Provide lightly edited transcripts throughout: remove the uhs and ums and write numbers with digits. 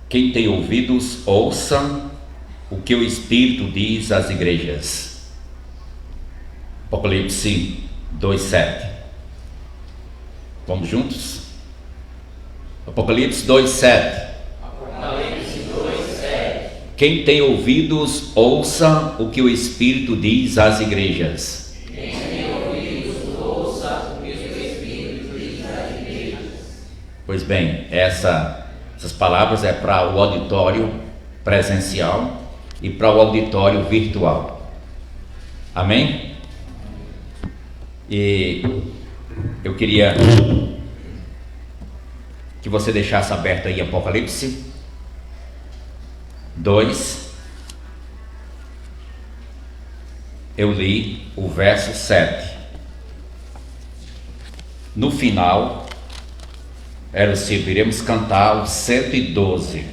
Quem tem ouvidos, ouça o que o Espírito diz às igrejas. Apocalipse 2:7. Vamos juntos? Apocalipse 2:7. Quem tem ouvidos, ouça o que o Espírito diz às igrejas. Quem tem ouvidos, ouça o que o Espírito diz às igrejas. Pois bem, essas palavras é para o auditório presencial e para o auditório virtual. Amém? E eu queria que você deixasse aberto aí Apocalipse 2. Eu li o verso 7. No final, era o ciclo, iremos cantar o 112.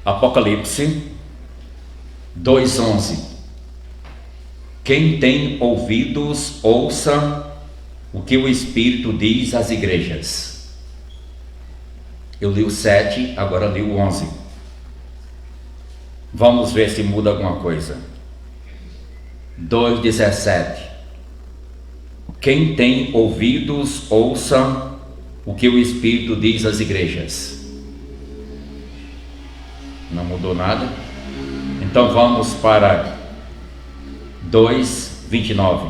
Apocalipse 2:11. Quem tem ouvidos, ouça o que o Espírito diz às igrejas. Eu li o 7, agora li o 11. Vamos ver se muda alguma coisa. 2:17. Quem tem ouvidos, ouça o que o Espírito diz às igrejas. Não mudou nada? Então vamos para 2:29.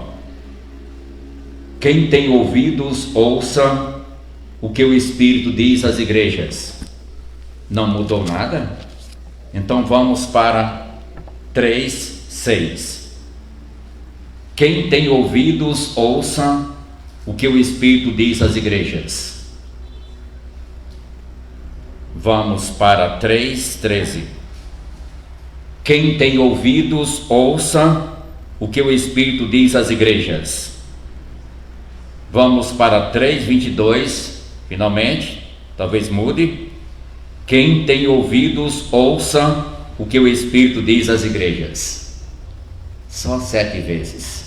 Quem tem ouvidos, ouça o que o Espírito diz às igrejas. Não mudou nada? Então vamos para 3:6. Quem tem ouvidos, ouça o que o Espírito diz às igrejas. Vamos para 3:13. Quem tem ouvidos, ouça o que o Espírito diz às igrejas. Vamos para 3:22. Finalmente, talvez mude. Quem tem ouvidos, ouça o que o Espírito diz às igrejas. Só 7 vezes.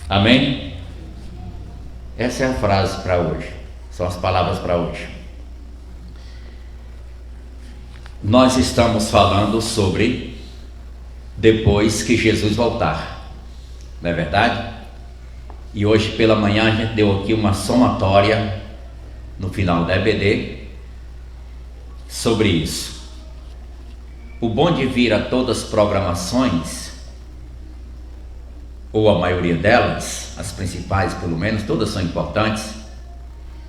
Amém? Essa é a frase para hoje. São as palavras para hoje. Nós estamos falando sobre depois que Jesus voltar. Não é verdade? E hoje pela manhã a gente deu aqui uma somatória no final da EBD sobre isso. O bom de vir a todas as programações, ou a maioria delas, as principais pelo menos, todas são importantes,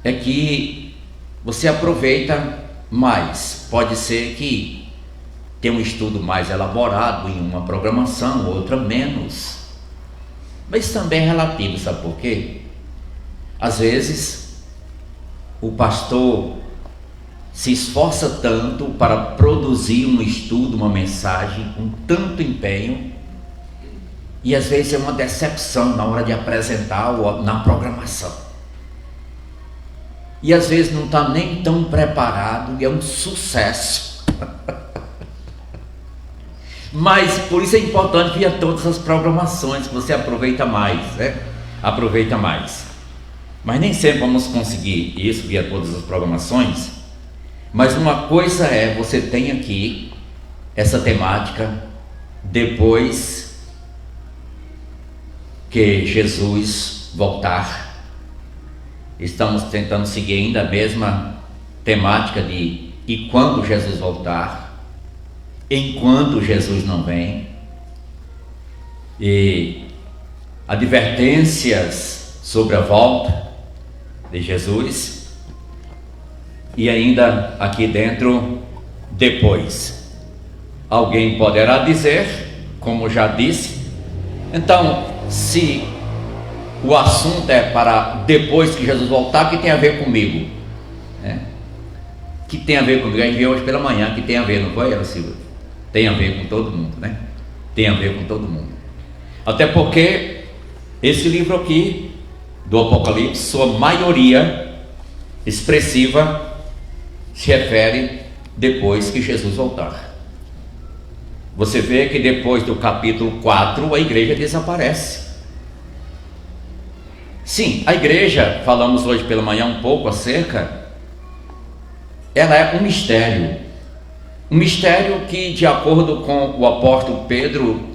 é que você aproveita mais. Pode ser que tenha um estudo mais elaborado em uma programação, outra menos. Mas também é relativo, sabe por quê? Às vezes o pastor se esforça tanto para produzir um estudo, uma mensagem com tanto empenho, e às vezes é uma decepção na hora de apresentar ou na programação. E às vezes não está nem tão preparado e é um sucesso. Mas por isso é importante vir a todas as programações, que você aproveita mais, né? Aproveita mais. Mas nem sempre vamos conseguir isso, vir a todas as programações. Mas uma coisa é, você tem aqui essa temática depois que Jesus voltar. Estamos tentando seguir ainda a mesma temática de e quando Jesus voltar, enquanto Jesus não vem, e advertências sobre a volta de Jesus, e ainda aqui dentro, depois. Alguém poderá dizer, como já disse, então, se o assunto é para depois que Jesus voltar, que tem a ver comigo, né? Que tem a ver comigo, a gente viu hoje pela manhã, que tem a ver, não foi, Ela Silva? Tem a ver com todo mundo, né? Tem a ver com todo mundo. Até porque esse livro aqui, do Apocalipse, sua maioria expressiva se refere depois que Jesus voltar. Você vê que depois do capítulo 4 a igreja desaparece. Sim, a igreja, falamos hoje pela manhã um pouco acerca, ela é um mistério que, de acordo com o apóstolo Pedro,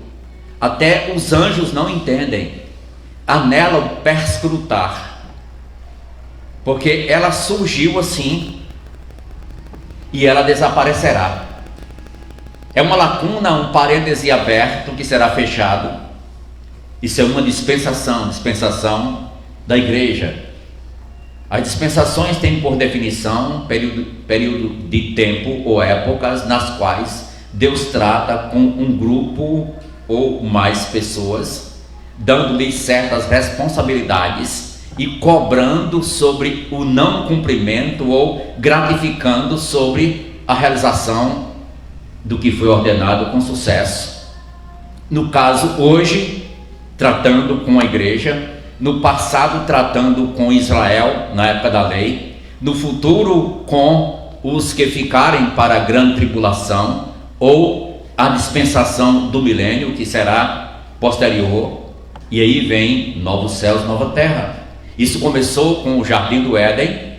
até os anjos não entendem, anela o perscrutar, porque ela surgiu assim e ela desaparecerá. É uma lacuna, um parêntese aberto que será fechado. Isso é uma dispensação da igreja. As dispensações têm por definição período de tempo ou épocas nas quais Deus trata com um grupo ou mais pessoas, dando-lhes certas responsabilidades e cobrando sobre o não cumprimento ou gratificando sobre a realização do que foi ordenado com sucesso. No caso, hoje, tratando com a igreja, no passado tratando com Israel, na época da lei, no futuro com os que ficarem para a grande tribulação, ou a dispensação do milênio, que será posterior, e aí vem novos céus, nova terra. Isso começou com o Jardim do Éden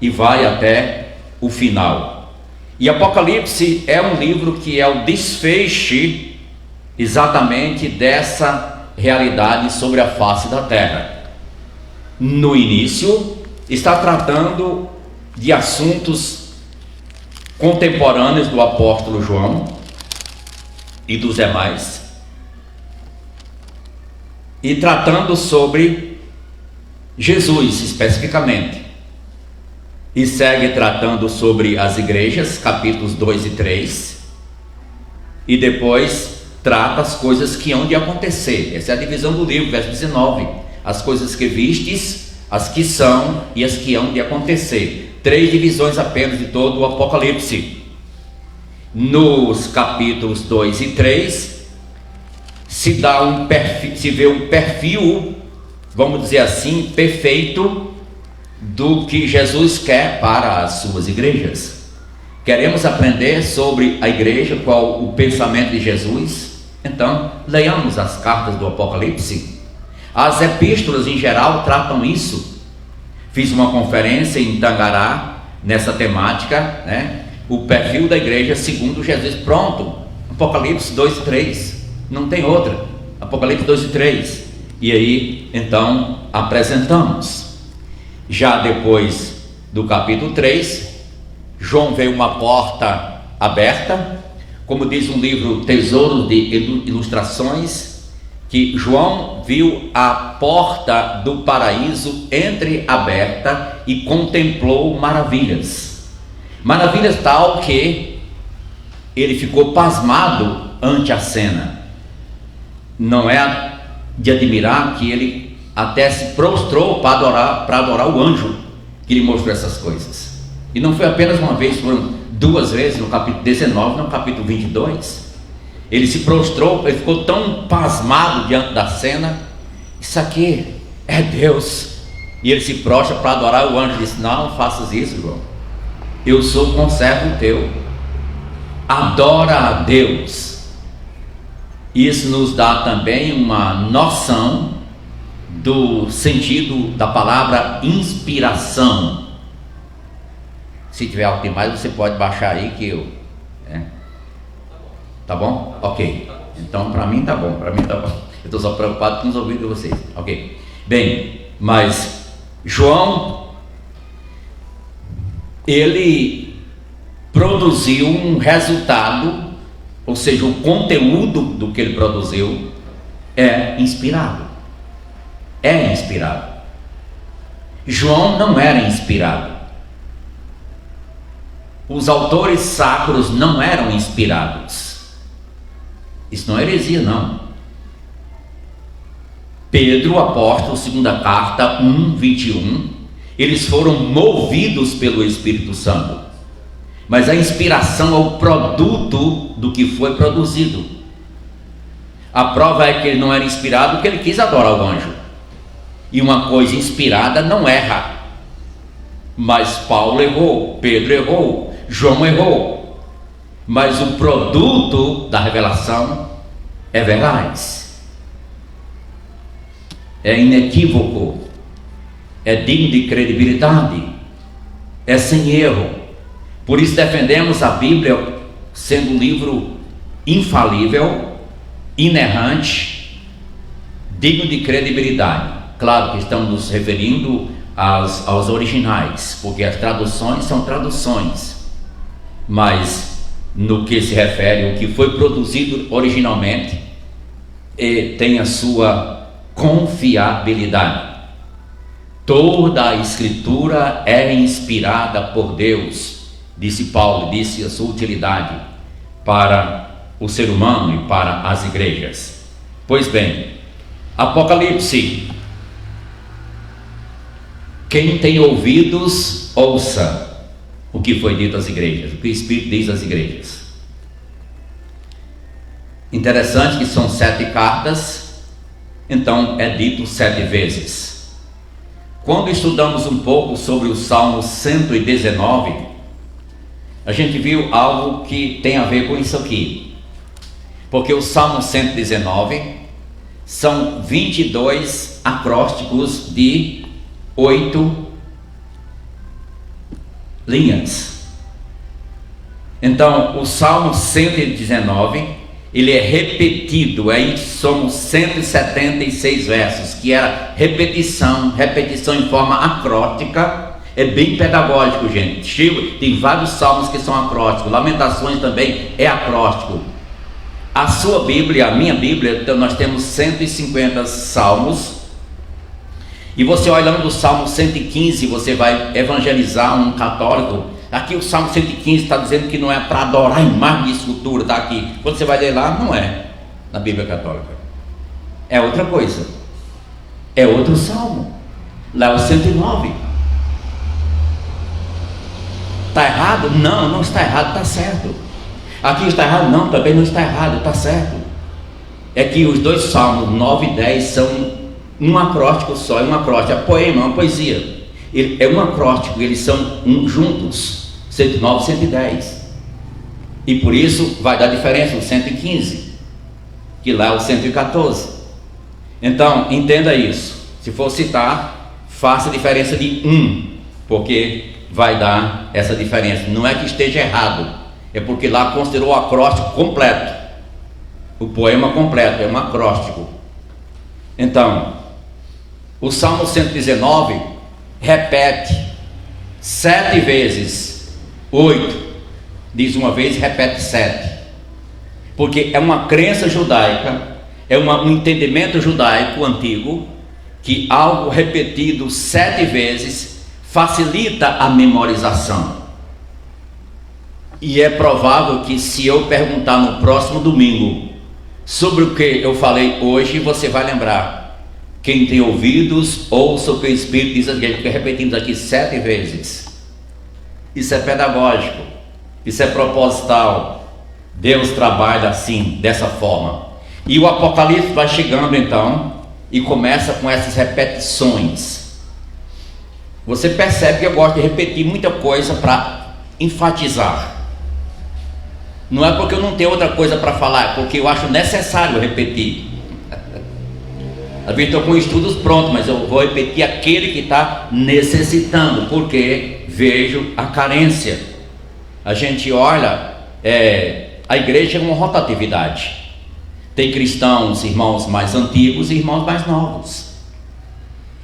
e vai até o final. E Apocalipse é um livro que é o desfecho exatamente dessa realidade sobre a face da terra. No início, está tratando de assuntos contemporâneos do apóstolo João e dos demais, e tratando sobre Jesus especificamente, e segue tratando sobre as igrejas, capítulos 2 e 3, e depois trata as coisas que hão de acontecer. Essa é a divisão do livro, verso 19, as coisas que vistes, as que são e as que hão de acontecer. 3 divisões apenas de todo o Apocalipse. Nos capítulos 2 e 3 se vê um perfil, vamos dizer assim, perfeito do que Jesus quer para as suas igrejas. Queremos aprender sobre a igreja, qual o pensamento de Jesus? Então, leiamos as cartas do Apocalipse. As epístolas em geral tratam isso. Fiz uma conferência em Tangará nessa temática, né? O perfil da igreja segundo Jesus. Pronto, Apocalipse 2 e 3, não tem outra. Apocalipse 2 e 3. E aí, então, apresentamos. Já depois do capítulo 3, João vê uma porta aberta, como diz um livro Tesouros de Ilustrações, que João viu a porta do paraíso entreaberta e contemplou maravilhas. Maravilhas tal que ele ficou pasmado ante a cena. Não é de admirar que ele até se prostrou para adorar o anjo que lhe mostrou essas coisas. E não foi apenas uma vez, foram 2 vezes, no capítulo 19, no capítulo 22. Ele se prostrou, ele ficou tão pasmado diante da cena. Isso aqui é Deus. E ele se prostra para adorar o anjo. Disse: não faças isso, João, eu sou conservo teu. Adora a Deus. Isso nos dá também uma noção do sentido da palavra inspiração. Se tiver algo demais, você pode baixar aí que eu... Tá bom? Ok. Então, para mim tá bom. Eu estou só preocupado com os ouvidos de vocês. Ok. Bem, mas João, ele produziu um resultado, ou seja, o conteúdo do que ele produziu é inspirado. É inspirado. João não era inspirado. Os autores sacros não eram inspirados. Isso não é heresia, não. Pedro, apóstolo, segunda carta 1:21, eles foram movidos pelo Espírito Santo. Mas a inspiração é o produto do que foi produzido. A prova é que ele não era inspirado porque ele quis adorar o anjo. E uma coisa inspirada não erra. Mas Paulo errou, Pedro errou, João errou. Mas o produto da revelação é veraz, é inequívoco. é digno de credibilidade, é sem erro. Por isso defendemos a Bíblia sendo um livro infalível, inerrante, digno de credibilidade. Claro que estamos nos referindo aos originais, porque as traduções são traduções, mas no que se refere ao que foi produzido originalmente, tem a sua confiabilidade. Toda a Escritura é inspirada por Deus, disse Paulo, disse a sua utilidade para o ser humano e para as igrejas. Pois bem, Apocalipse. Quem tem ouvidos, ouça o que foi dito às igrejas, o que o Espírito diz às igrejas. Interessante que são 7 cartas, então é dito 7 vezes. Quando estudamos um pouco sobre o Salmo 119, a gente viu algo que tem a ver com isso aqui. Porque o Salmo 119 são 22 acrósticos de 8 linhas. Então, o Salmo 119, ele é repetido, aí somos 176 versos, que era repetição em forma acróstica. É bem pedagógico, gente. Tem vários salmos que são acrósticos. Lamentações também é acróstico. A sua Bíblia, a minha Bíblia, então nós temos 150 salmos. E você olhando o Salmo 115, você vai evangelizar um católico. Aqui o Salmo 115 está dizendo que não é para adorar imagem de escultura, está aqui. Quando você vai ler lá, não é na Bíblia Católica. É outra coisa. É outro salmo. Lá é o 109. Está errado? Não, não está errado, está certo. Aqui está errado? Não, também não está errado, está certo. É que os dois salmos, 9 e 10, são um acróstico só, é um acróstico, é poema, é uma poesia. É um acróstico, eles são juntos, 109 e 110. E por isso vai dar diferença, o 115, que lá é o 114. Então, entenda isso. Se for citar, faça a diferença de 1, porque vai dar essa diferença. Não é que esteja errado, é porque lá considerou o acróstico completo. O poema completo, é um acróstico. Então, o Salmo 119 repete 7 vezes 8, diz uma vez, repete 7, porque é uma crença judaica, é um entendimento judaico antigo, que algo repetido 7 vezes facilita a memorização. E é provável que se eu perguntar no próximo domingo sobre o que eu falei hoje, você vai lembrar. Quem tem ouvidos, ouça o que o Espírito diz, que repetimos aqui 7 vezes. Isso é pedagógico, isso é proposital. Deus trabalha assim, dessa forma. E o Apocalipse vai chegando então, e começa com essas repetições. Você percebe que eu gosto de repetir muita coisa para enfatizar. Não é porque eu não tenho outra coisa para falar, é porque eu acho necessário repetir. Às vezes estou com estudos prontos, mas eu vou repetir aquele que está necessitando, porque vejo a carência. A gente olha, a igreja é uma rotatividade. Tem cristãos, irmãos mais antigos e irmãos mais novos.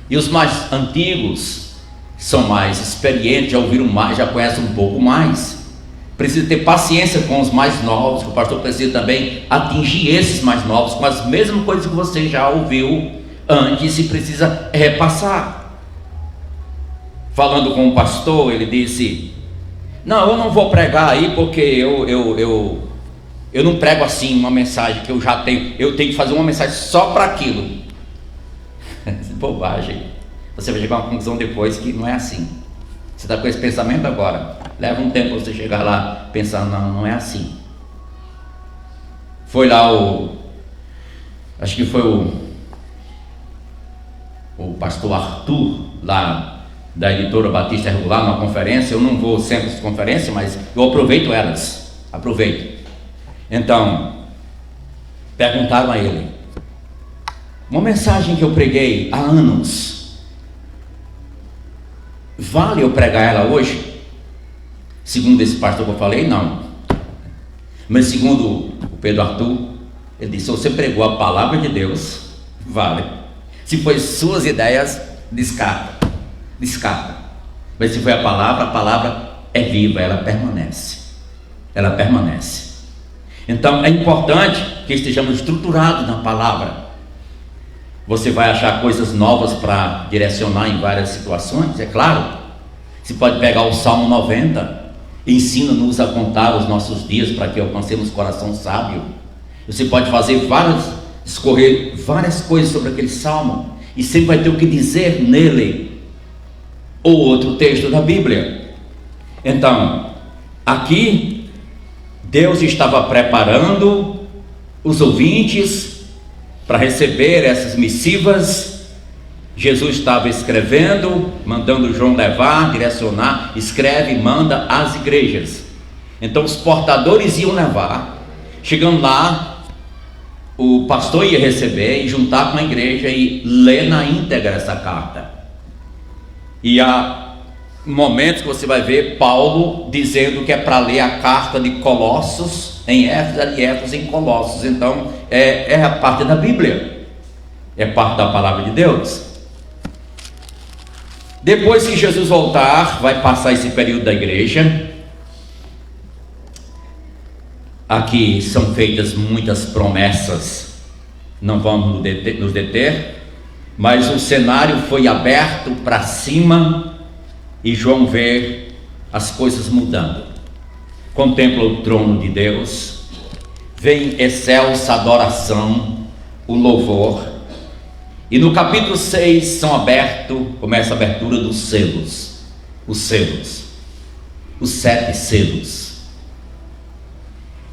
E os mais antigos são mais experientes, já ouviram mais, já conhecem um pouco mais. Precisa ter paciência com os mais novos, que o pastor precisa também atingir esses mais novos com as mesmas coisas que você já ouviu antes e precisa repassar. Falando com o pastor, ele disse: não, eu não vou pregar aí porque eu não prego assim uma mensagem que eu já tenho, eu tenho que fazer uma mensagem só para aquilo. Bobagem. Você vai chegar a uma conclusão depois que não é assim. Você está com esse pensamento agora, leva um tempo você chegar lá pensando, não é assim. Foi lá acho que foi o pastor Arthur, lá da editora Batista Regular, numa conferência. Eu não vou sempre às conferências, mas eu aproveito elas, Então, perguntaram a ele, uma mensagem que eu preguei há anos, Vale eu pregar ela hoje? Segundo esse pastor que eu falei, não. Mas segundo o Pedro Arthur, ele disse: se você pregou a palavra de Deus, vale. Se foi suas ideias, descarta. Mas se foi a palavra é viva, ela permanece. Então é importante que estejamos estruturados na palavra. Você vai achar coisas novas para direcionar em várias situações, é claro. Você pode pegar o Salmo 90, ensina-nos a contar os nossos dias para que alcancemos coração sábio. Você pode escorrer várias coisas sobre aquele salmo, e sempre vai ter o que dizer nele, ou outro texto da Bíblia. Então, aqui, Deus estava preparando os ouvintes para receber essas missivas. Jesus estava escrevendo, mandando João levar, direcionar, escreve e manda às igrejas. Então os portadores iam levar. Chegando lá, o pastor ia receber e juntar com a igreja e ler na íntegra essa carta. E há momentos que você vai ver Paulo dizendo que é para ler a carta de Colossos em Éfeso e Éfeso em Colossos. Então é a parte da Bíblia, é parte da palavra de Deus. Depois que Jesus voltar, vai passar esse período da igreja. Aqui são feitas muitas promessas, não vamos nos deter, mas o cenário foi aberto para cima e João vê as coisas mudando. Contempla o trono de Deus, vem excelsa adoração, o louvor. E no capítulo 6 começa a abertura dos selos. Os 7 selos.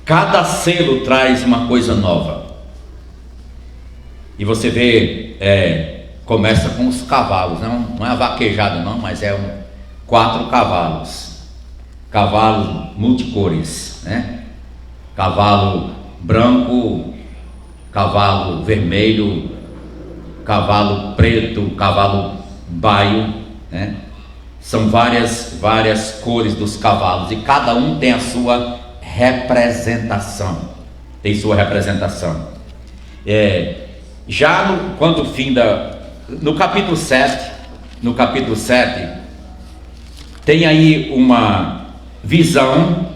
Cada selo traz uma coisa nova. E você vê, começa com os cavalos, não é a vaquejada não, mas 4 cavalos. Cavalos multicores, né? Cavalo branco, cavalo vermelho, cavalo preto, cavalo baio, né? São várias cores dos cavalos, e cada um tem a sua representação. No capítulo 7, tem aí uma visão,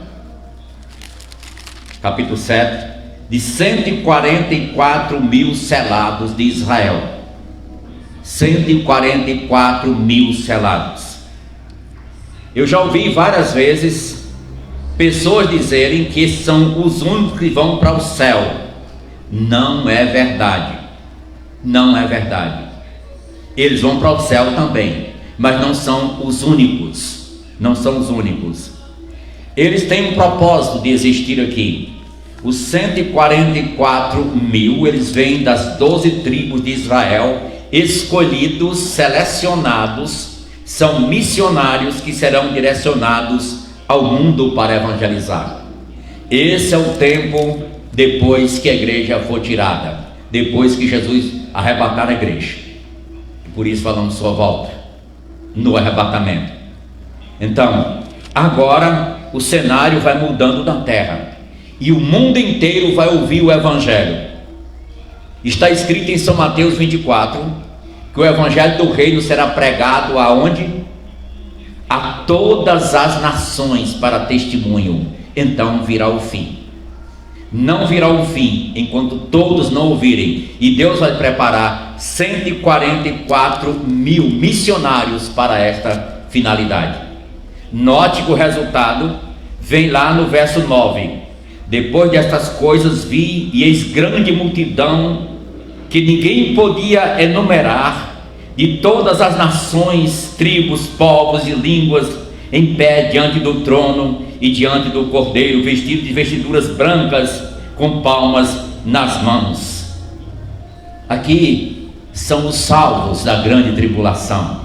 capítulo 7, de 144 mil selados de Israel. 144 mil selados. Eu já ouvi várias vezes pessoas dizerem que são os únicos que vão para o céu. Não é verdade. Eles vão para o céu também, mas não são os únicos. Eles têm um propósito de existir aqui. Os 144 mil, eles vêm das 12 tribos de Israel, escolhidos, selecionados, são missionários que serão direcionados ao mundo para evangelizar. Esse é o tempo depois que a igreja for tirada, depois que Jesus arrebatar a igreja. Por isso falamos sua volta, no arrebatamento. Então, agora o cenário vai mudando na terra, e o mundo inteiro vai ouvir o evangelho. Está escrito em São Mateus 24, que o evangelho do reino será pregado aonde? A todas as nações para testemunho. Então virá o fim. Não virá o fim enquanto todos não ouvirem, e Deus vai preparar 144 mil missionários para esta finalidade. Note que o resultado vem lá no verso 9. Depois destas coisas vi, e eis grande multidão, que ninguém podia enumerar, de todas as nações, tribos, povos e línguas, em pé diante do trono e diante do Cordeiro, vestido de vestiduras brancas, com palmas nas mãos. Aqui são os salvos da grande tribulação,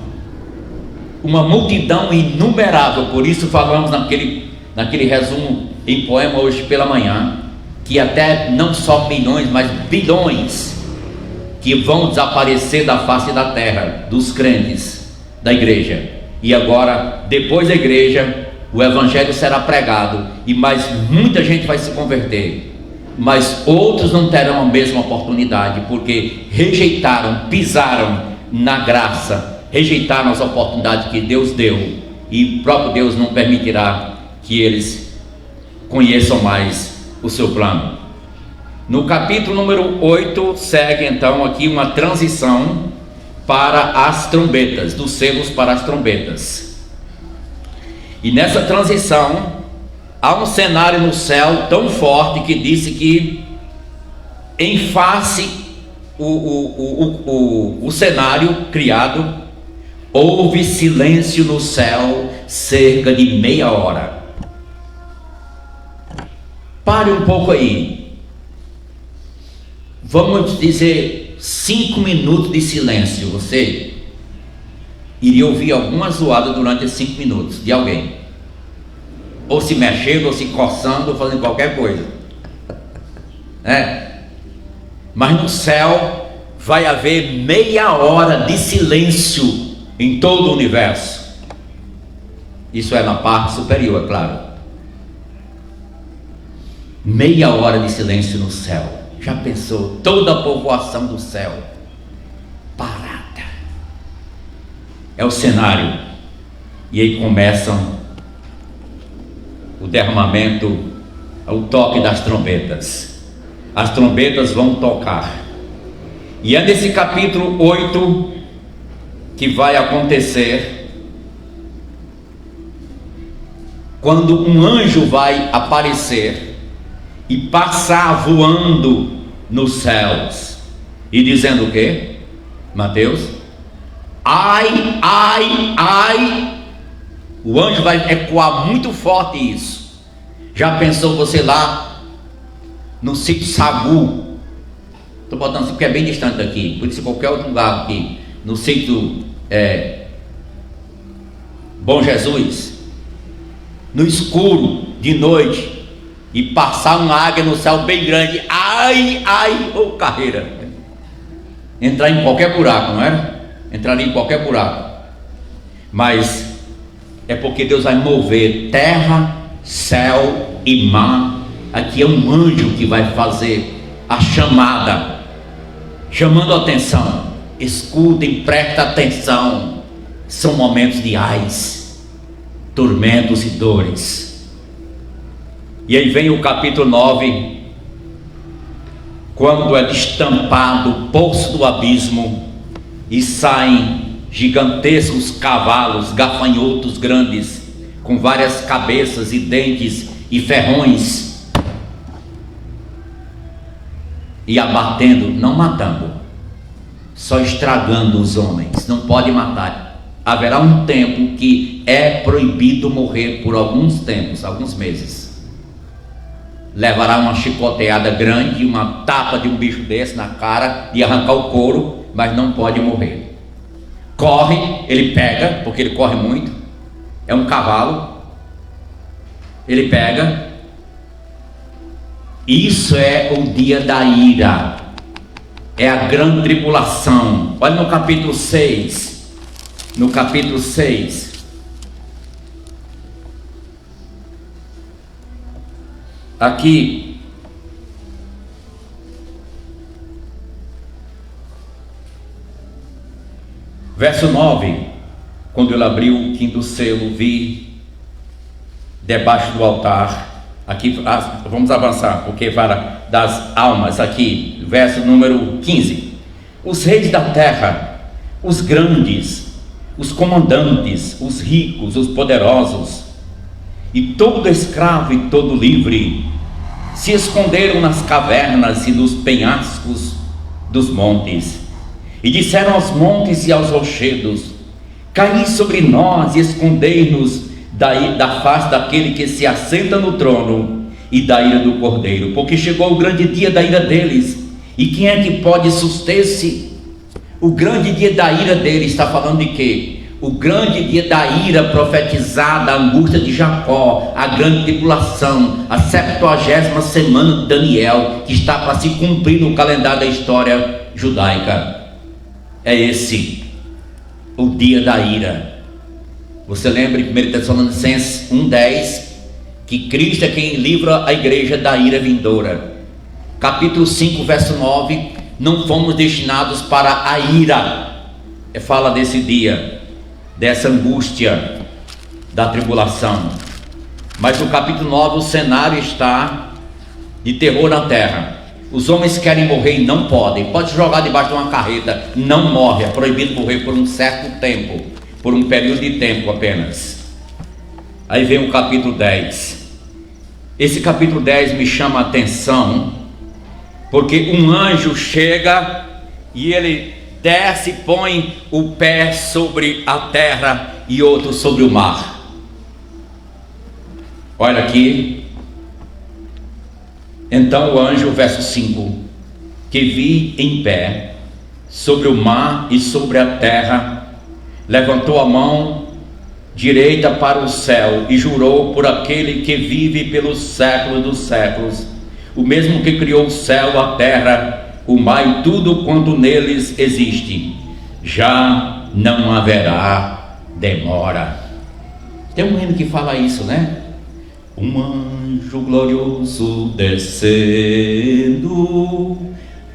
uma multidão inumerável. Por isso falamos naquele resumo em poema hoje pela manhã, que até não só milhões, mas bilhões que vão desaparecer da face da terra, dos crentes, da igreja. e agora, depois da igreja, o evangelho será pregado, e mais muita gente vai se converter, mas outros não terão a mesma oportunidade, porque rejeitaram, pisaram na graça, rejeitaram as oportunidades que Deus deu, e o próprio Deus não permitirá que eles conheçam mais o seu plano. No capítulo número 8, segue então aqui uma transição para as trombetas, dos selos para as trombetas. E nessa transição, há um cenário no céu tão forte que disse que, em face o cenário criado, houve silêncio no céu cerca de meia hora. Pare um pouco aí. Vamos dizer 5 minutos de silêncio. Você iria ouvir alguma zoada durante esses 5 minutos de alguém, ou se mexendo, ou se coçando, ou fazendo qualquer coisa, mas no céu vai haver meia hora de silêncio em todo o universo. Isso é na parte superior, é claro. Meia hora de silêncio no céu. Já pensou? Toda a povoação do céu parada. É o cenário. E aí começam o derramamento, o toque das trombetas. As trombetas vão tocar. E é nesse capítulo 8 que vai acontecer, quando um anjo vai aparecer e passar voando nos céus e dizendo o quê? Mateus: ai, ai, ai. O anjo vai ecoar muito forte isso. Já pensou você lá no sítio Sagu? Estou botando assim porque é bem distante daqui, por isso qualquer outro lugar aqui, no sítio Bom Jesus, no escuro de noite, e passar uma águia no céu bem grande, ai, ai, ô carreira, entrar em qualquer buraco, não era? Entraria em qualquer buraco. Mas é porque Deus vai mover terra, céu e mar. Aqui é um anjo que vai fazer a chamada, chamando a atenção. Escutem, prestem atenção. São momentos de ais, tormentos e dores. E aí vem o capítulo 9, quando é destampado o poço do abismo e saem gigantescos cavalos, gafanhotos grandes, com várias cabeças e dentes e ferrões, e abatendo, não matando, só estragando os homens. Não pode matar. Haverá um tempo que é proibido morrer por alguns tempos, alguns meses. Levará uma chicoteada grande, uma tapa de um bicho desse na cara, de arrancar o couro, mas não pode morrer. Corre, ele pega, porque ele corre muito, é um cavalo, ele pega. Isso é o dia da ira, é a grande tribulação. Olha no capítulo 6, no capítulo 6, aqui, verso 9: quando ele abriu o quinto selo, vi debaixo do altar, aqui vamos avançar, porque fala das almas, aqui, verso número 15: os reis da terra, os grandes, os comandantes, os ricos, os poderosos, e todo escravo e todo livre, se esconderam nas cavernas e nos penhascos dos montes, e disseram aos montes e aos rochedos: caí sobre nós e escondei-nos da face daquele que se assenta no trono e da ira do Cordeiro, porque chegou o grande dia da ira deles, e quem é que pode suster-se? O grande dia da ira deles está falando de quê? O grande dia da ira profetizada, a angústia de Jacó, a grande tribulação, a 70ª semana de Daniel, que está para se cumprir no calendário da história judaica. É esse o dia da ira. Você lembra em 1 Tessalonicenses 1,10 que Cristo é quem livra a igreja da ira vindoura. Capítulo 5, verso 9: não fomos destinados para a ira. Fala desse dia, dessa angústia, da tribulação. Mas no capítulo 9 o cenário está de terror na terra. Os homens querem morrer e não podem. Pode jogar debaixo de uma carreta, não morre. É proibido morrer por um certo tempo, por um período de tempo apenas. Aí vem o capítulo 10. Esse capítulo 10 me chama a atenção, porque um anjo chega e ele desce e põe o pé sobre a terra e outro sobre o mar. Olha aqui. Então o anjo, verso 5, que vi em pé sobre o mar e sobre a terra, levantou a mão direita para o céu e jurou por aquele que vive pelos séculos dos séculos, o mesmo que criou o céu, a terra, o mar e tudo quanto neles existe: já não haverá demora. Tem um hino que fala isso, né? Um anjo glorioso descendo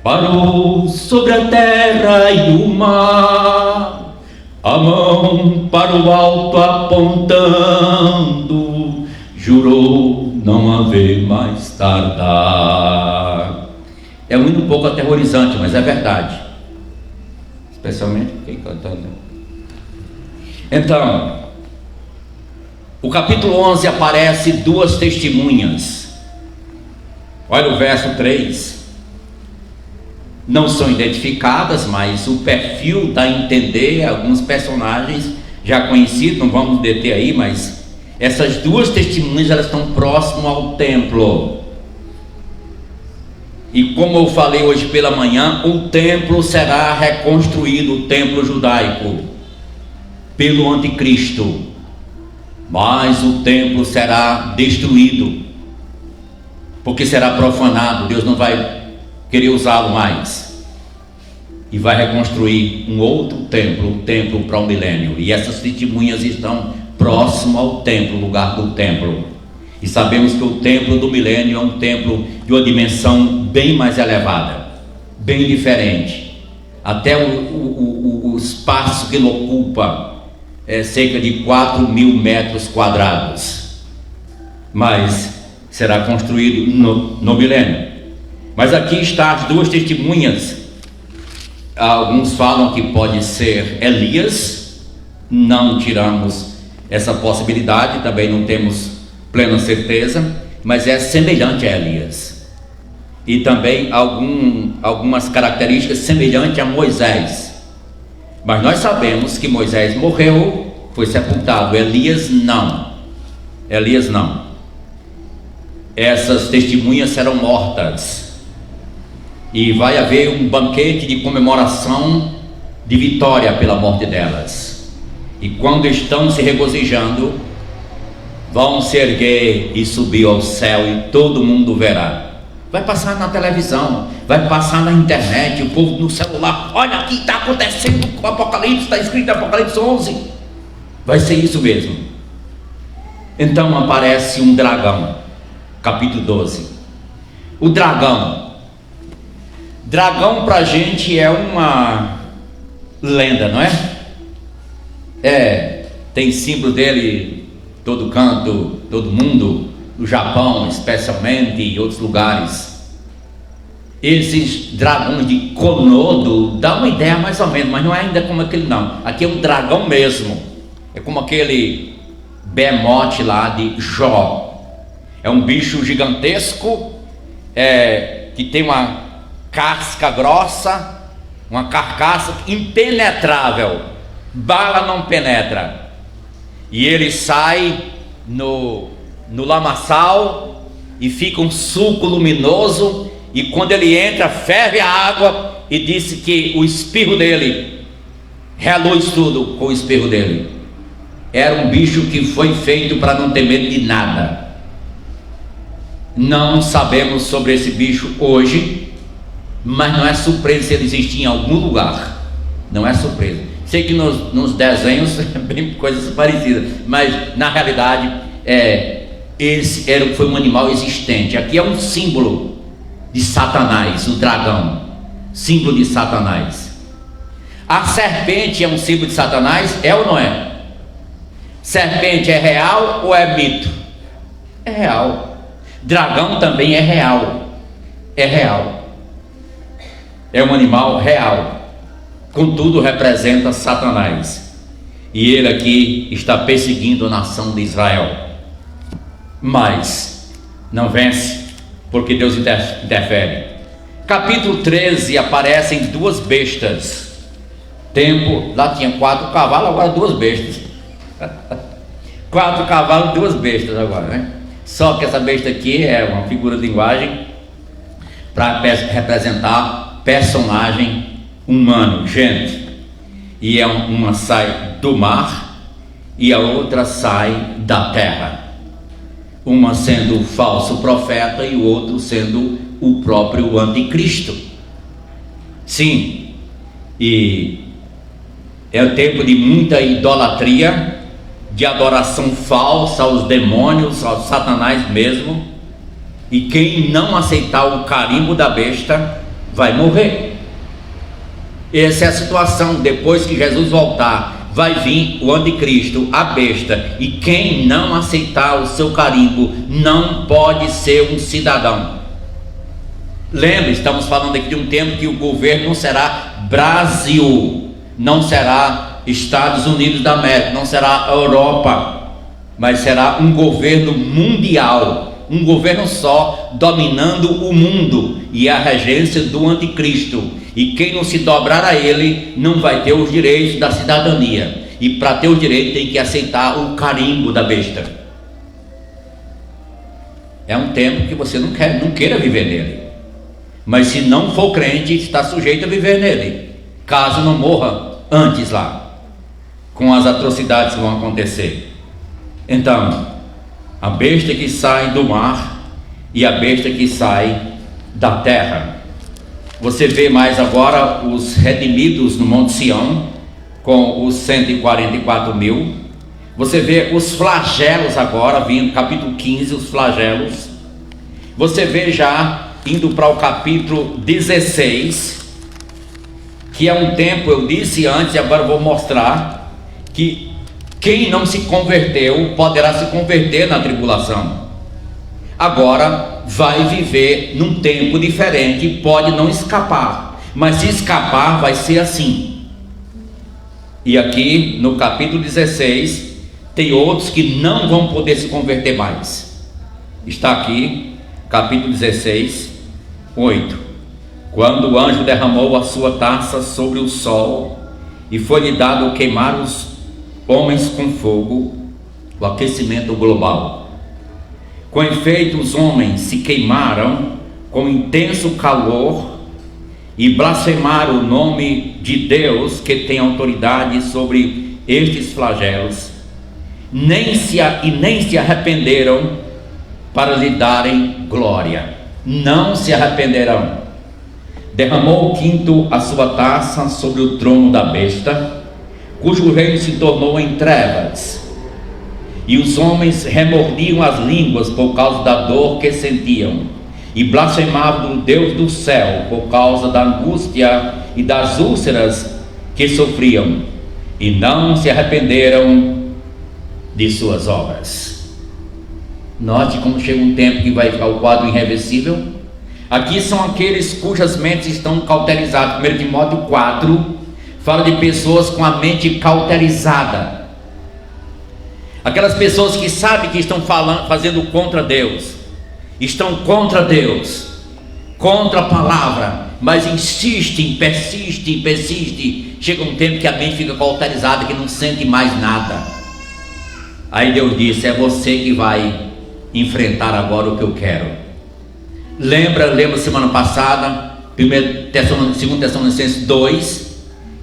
parou sobre a terra e o mar, a mão para o alto apontando, jurou não haver mais tardar. É um hino um pouco aterrorizante, mas é verdade, especialmente quem cantando. Então, o capítulo 11 aparece duas testemunhas. Olha o verso 3. Não são identificadas, mas o perfil dá a entender alguns personagens já conhecidos, não vamos deter aí, mas essas duas testemunhas, elas estão próximas ao templo. E como eu falei hoje pela manhã, o templo será reconstruído, o templo judaico, pelo anticristo. Mas o templo será destruído, porque será profanado. Deus não vai querer usá-lo mais, e vai reconstruir um outro templo, o templo para o milênio. E essas testemunhas estão próximo ao templo, lugar do templo. E sabemos que o templo do milênio é um templo de uma dimensão bem mais elevada, bem diferente. Até o espaço que ele ocupa é cerca de 4.000 metros quadrados, mas será construído no milênio. Mas aqui está as duas testemunhas. Alguns falam que pode ser Elias, não tiramos essa possibilidade, também não temos plena certeza, mas é semelhante a Elias. E também algumas características semelhantes a Moisés. Mas nós sabemos que Moisés morreu, foi sepultado. Elias não. Elias não. Essas testemunhas serão mortas. E vai haver um banquete de comemoração de vitória pela morte delas. E quando estão se regozijando, vão se erguer e subir ao céu, e todo mundo verá. Vai passar na televisão, vai passar na internet, o povo no celular: olha aqui, está acontecendo o Apocalipse, está escrito em Apocalipse 11. Vai ser isso mesmo. Então aparece um dragão, capítulo 12. O dragão para a gente é uma lenda, não é? Tem símbolo dele todo canto, todo mundo, no Japão especialmente, e outros lugares. Esses dragões de Komodo dá uma ideia mais ou menos, mas não é ainda como aquele não. Aqui é um dragão mesmo, é como aquele Behemoth lá de Jó. É um bicho gigantesco, que tem uma casca grossa, uma carcaça impenetrável, bala não penetra. E ele sai no lamaçal e fica um suco luminoso, e quando ele entra, ferve a água, e disse que o espirro dele reluz tudo com o espirro dele. Era um bicho que foi feito para não ter medo de nada. Não sabemos sobre esse bicho hoje, mas não é surpresa se ele existir em algum lugar. Não é surpresa. Sei que nos desenhos é bem coisas parecidas, mas na realidade foi um animal existente. Aqui é um símbolo de Satanás, o dragão, símbolo de Satanás. A serpente é um símbolo de Satanás, é ou não é? Serpente é real ou é mito? É real. Dragão também é real. É real. É um animal real. Contudo, representa Satanás. E ele aqui está perseguindo a nação de Israel. Mas não vence, porque Deus interfere. Capítulo 13, aparecem duas bestas. Lá tinha 4 cavalos, agora 2 bestas. 4 cavalos, 2 bestas agora, né? Só que essa besta aqui é uma figura de linguagem para representar personagem humano, gente. E uma sai do mar e a outra sai da terra. Uma sendo o falso profeta e o outro sendo o próprio anticristo. Sim, e é o tempo de muita idolatria, de adoração falsa aos demônios, ao Satanás mesmo. E quem não aceitar o carimbo da besta vai morrer. Essa é a situação. Depois que Jesus voltar, vai vir o anticristo, a besta, e quem não aceitar o seu carimbo não pode ser um cidadão. Lembre, estamos falando aqui de um tempo que o governo não será Brasil, não será Estados Unidos da América, não será Europa, mas será um governo mundial, um governo só, dominando o mundo, e a regência do anticristo. E quem não se dobrar a ele não vai ter os direitos da cidadania, e para ter os direitos tem que aceitar o carimbo da besta. É um tempo que você não queira viver nele, mas se não for crente, está sujeito a viver nele, caso não morra antes lá, com as atrocidades que vão acontecer. Então, a besta que sai do mar e a besta que sai da terra. Você vê mais agora os redimidos no Monte Sião, com os 144 mil. Você vê os flagelos agora, vindo, capítulo 15, os flagelos. Você vê já, indo para o capítulo 16, que é um tempo, eu disse antes e agora vou mostrar, que quem não se converteu poderá se converter na tribulação. Agora vai viver num tempo diferente, pode não escapar, mas se escapar vai ser assim. E aqui no capítulo 16 tem outros que não vão poder se converter mais. Está aqui, capítulo 16, 8. Quando o anjo derramou a sua taça sobre o sol e foi-lhe dado queimar os homens com fogo, o aquecimento global. Com efeito, os homens se queimaram com intenso calor e blasfemaram o nome de Deus, que tem autoridade sobre estes flagelos, nem se arrependeram para lhe darem glória. Não se arrependerão. Derramou o quinto a sua taça sobre o trono da besta, cujo reino se tornou em trevas, e os homens remordiam as línguas por causa da dor que sentiam, e blasfemavam do Deus do céu por causa da angústia e das úlceras que sofriam, e não se arrependeram de suas obras. Note como chega um tempo que vai ficar o quadro irreversível. Aqui são aqueles cujas mentes estão cauterizadas. 1 Timóteo 4 fala de pessoas com a mente cauterizada, aquelas pessoas que sabem que estão fazendo contra Deus, estão contra Deus, contra a palavra, mas insistem, persistem. Chega um tempo que a mente fica cauterizada, que não sente mais nada. Aí Deus disse: é você que vai enfrentar agora o que eu quero. Lembra semana passada, 2 Tessalonicenses 2,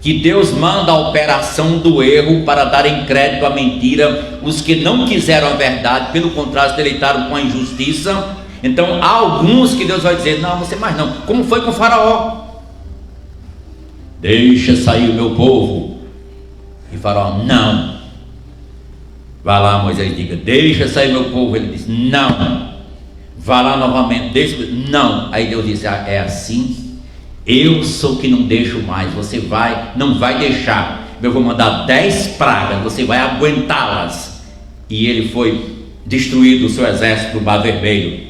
que Deus manda a operação do erro para darem crédito à mentira os que não quiseram a verdade, pelo contrário, se deleitaram com a injustiça. Então há alguns que Deus vai dizer: não, você mais não, como foi com o faraó. Deixa sair o meu povo, Faraó: não. Vá lá, Moisés, diga: deixa sair meu povo. Ele disse: não. Vá lá novamente, deixa. Não. Aí Deus disse: é assim? Eu sou que não deixo mais. Você não vai deixar. Eu vou mandar 10 pragas, você vai aguentá-las. E ele foi destruído, o seu exército, do Mar Vermelho,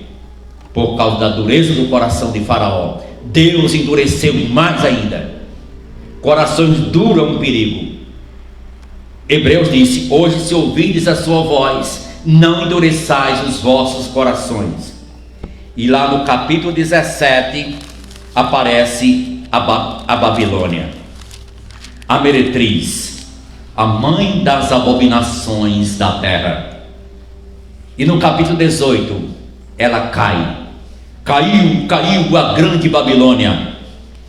por causa da dureza do coração de Faraó. Deus endureceu mais ainda. Corações duros é um perigo. Hebreus disse: hoje, se ouvirdes a sua voz, não endureçais os vossos corações. E lá no capítulo 17 aparece a Babilônia, a meretriz, a mãe das abominações da terra. E no capítulo 18 ela caiu a grande Babilônia.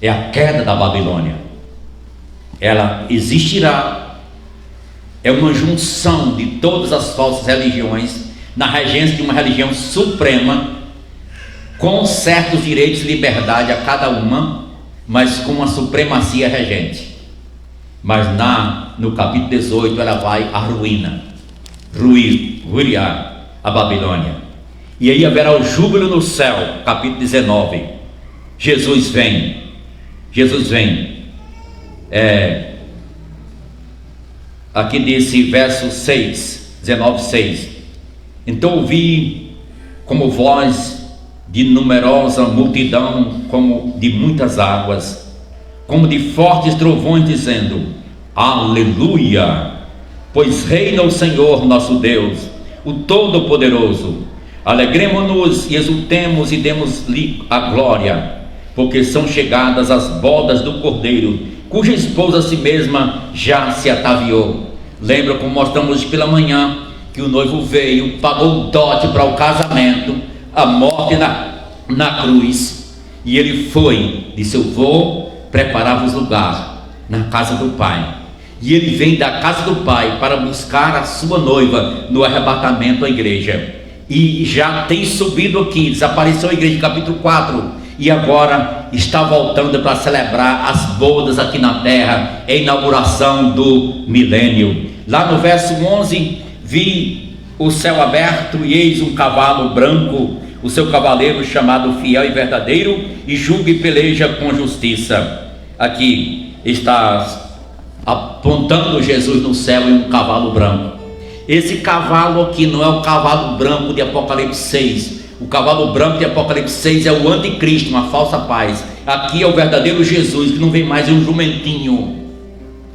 É a queda da Babilônia. Ela existirá. É uma junção de todas as falsas religiões na regência de uma religião suprema, com certos direitos e liberdade a cada uma, mas com uma supremacia regente. Mas no capítulo 18 ela vai à ruína, ruirá a Babilônia. E aí haverá o júbilo no céu. Capítulo 19. Jesus vem. Aqui disse verso 6, 19:6. Então ouvi como voz de numerosa multidão, como de muitas águas, como de fortes trovões, dizendo: aleluia, pois reina o Senhor nosso Deus, o Todo-Poderoso. Alegremo-nos e exultemos e demos-lhe a glória, porque são chegadas as bodas do Cordeiro, cuja esposa a si mesma já se ataviou. Lembra como mostramos hoje pela manhã, que o noivo veio, pagou o dote para o casamento, a morte na cruz, e ele foi, disse: eu vou preparar-vos lugar na casa do Pai. E ele vem da casa do Pai para buscar a sua noiva no arrebatamento à igreja. E já tem subido aqui, desapareceu a igreja, capítulo 4, e agora está voltando para celebrar as bodas aqui na terra, a inauguração do milênio. Lá no verso 11, vi o céu aberto e eis um cavalo branco, o seu cavaleiro chamado Fiel e Verdadeiro, e julga e peleja com justiça. Aqui está apontando Jesus no céu em um cavalo branco. Esse cavalo aqui não é o cavalo branco de Apocalipse 6. O cavalo branco de Apocalipse 6 é o anticristo, uma falsa paz. Aqui é o verdadeiro Jesus, que não vem mais em um jumentinho,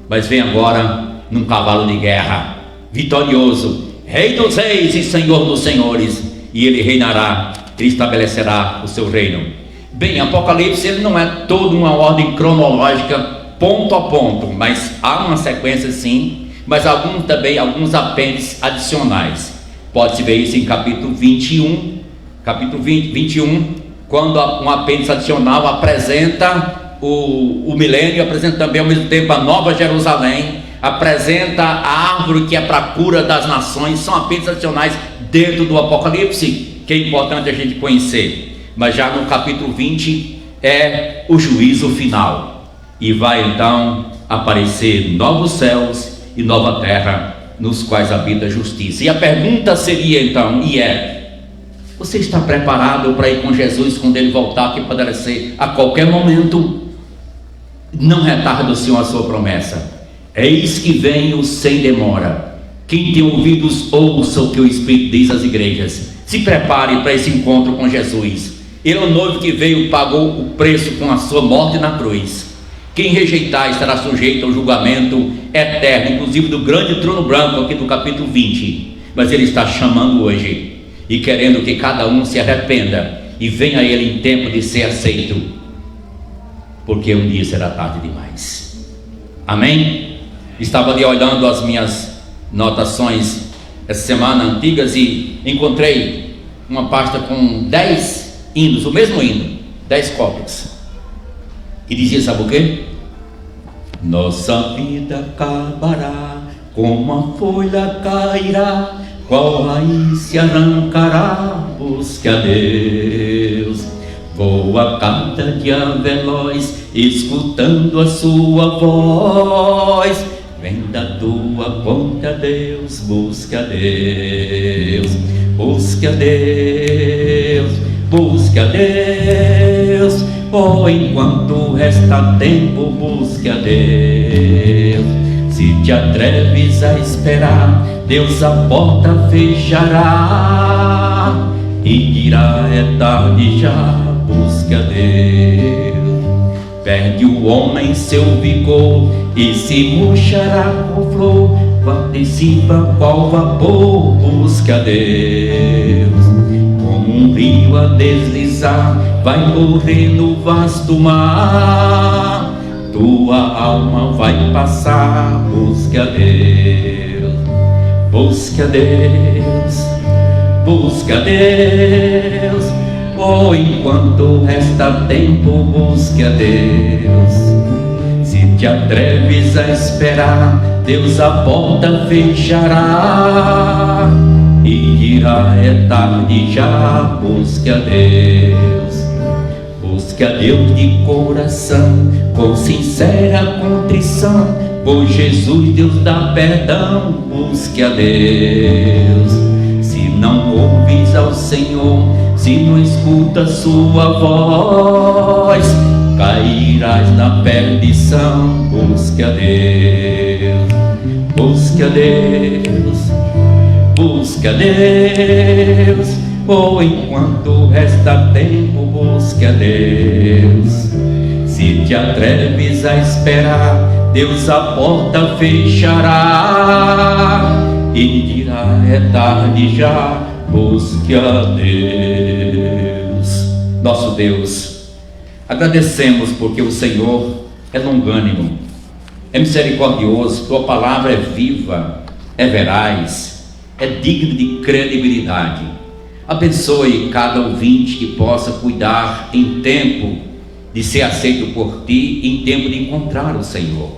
mas vem agora num cavalo de guerra, vitorioso, Rei dos reis e Senhor dos senhores. E ele reinará, ele estabelecerá o seu reino. Bem, Apocalipse ele não é toda uma ordem cronológica, ponto a ponto, mas há uma sequência sim, mas alguns apêndices adicionais. Pode-se ver isso em capítulo 21, quando um apêndice adicional apresenta o milênio, apresenta também ao mesmo tempo a Nova Jerusalém, apresenta a árvore que é para a cura das nações. São apêndices adicionais dentro do Apocalipse, que é importante a gente conhecer. Mas já no capítulo 20 é o juízo final, e vai então aparecer novos céus e nova terra, nos quais habita a justiça. E a pergunta seria então, você está preparado para ir com Jesus quando ele voltar, que poderá ser a qualquer momento? Não retarda o Senhor a sua promessa. Eis que venho sem demora. Quem tem ouvidos, ouça o que o Espírito diz às igrejas. Se prepare para esse encontro com Jesus. Ele é o noivo que veio, pagou o preço com a sua morte na cruz. Quem rejeitar estará sujeito ao julgamento eterno, inclusive do grande trono branco, aqui do capítulo 20. Mas ele está chamando hoje e querendo que cada um se arrependa e venha a ele em tempo de ser aceito, porque um dia será tarde demais. Amém? Estava ali olhando as minhas notações essa semana antigas e encontrei uma pasta com 10 hinos, o mesmo hino, 10 cópias. E dizia, sabe o quê? Nossa vida acabará, como a folha cairá, qual raiz se arrancará, busque a Deus. Voa cada dia veloz, escutando a sua voz. Vem da tua conta, Deus, busca Deus, busca Deus, busca Deus. Oh, enquanto resta tempo, busca Deus. Se te atreves a esperar, Deus a porta fechará e dirá: é tarde já, busca Deus. Perde o homem seu vigor e se murchará com flor, participa qual vapor, busca Deus. Como um rio a deslizar, vai morrer no vasto mar, tua alma vai passar, busca Deus, busca Deus, busca Deus. Oh, enquanto resta tempo, busca Deus. Se te atreves a esperar, Deus a porta fechará e dirá: é tarde já, busca Deus. Busca Deus de coração, com sincera contrição, pois Jesus, Deus dá perdão, busque a Deus. Se não ouves ao Senhor, se não escuta sua voz, cairás na perdição, busque a Deus, busque a Deus, busque a Deus. Oh, enquanto resta tempo, busque a Deus. Se te atreves a esperar, Deus a porta fechará e dirá: é tarde já, busque a Deus. Nosso Deus, agradecemos porque o Senhor é longânimo, é misericordioso, tua palavra é viva, é veraz, é digna de credibilidade. Abençoe cada ouvinte que possa cuidar em tempo de ser aceito por ti, em tempo de encontrar o Senhor.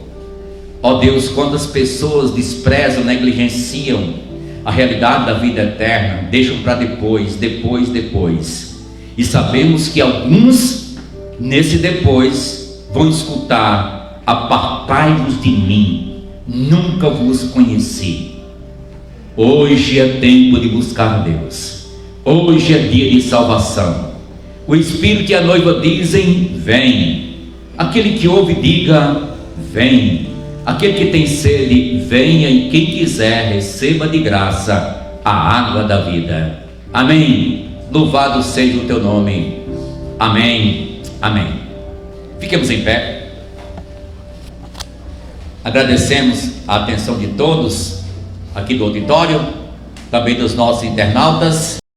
Ó Deus, quantas pessoas desprezam, negligenciam a realidade da vida eterna, deixam para depois. E sabemos que alguns, nesse depois, vão escutar: apartai-vos de mim, nunca vos conheci. Hoje é tempo de buscar Deus. Hoje é dia de salvação. O Espírito e a noiva dizem: vem. Aquele que ouve, diga: vem. Aquele que tem sede, venha, e quem quiser, receba de graça a água da vida. Amém. Louvado seja o teu nome. Amém. Amém. Fiquemos em pé. Agradecemos a atenção de todos aqui do auditório, também dos nossos internautas.